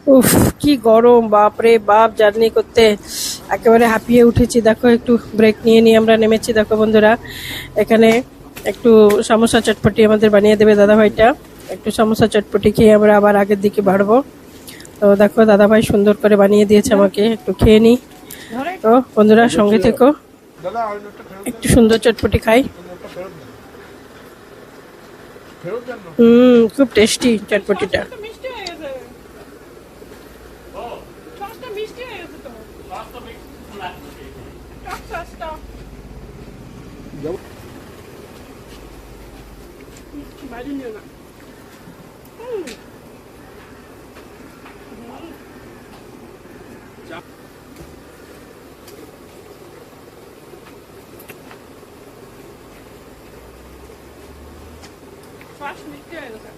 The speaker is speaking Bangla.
উফ, কি গরম! বাপ রে বাপ, জার্নি করতে একেবারে হাঁপিয়ে উঠেছি। দেখো, একটু ব্রেক নিয়ে নিয়ে আমরা নেমেছি। দেখো বন্ধুরা, এখানে একটু সমোসা চটপটি আমাদের বানিয়ে দেবে দাদা ভাইটা। একটু সমোসা চটপটি খেয়ে আমরা আবার আগের দিকে বাড়বো। তো দেখো, দাদা ভাই সুন্দর করে বানিয়ে দিয়েছে আমাকে, একটু খেয়ে নি। তো বন্ধুরা, সঙ্গে থেকো, একটু সুন্দর চটপটি খাই। খুব টেস্টি চটপটিটা। Fast মিষ্টি হয়ে গেছে।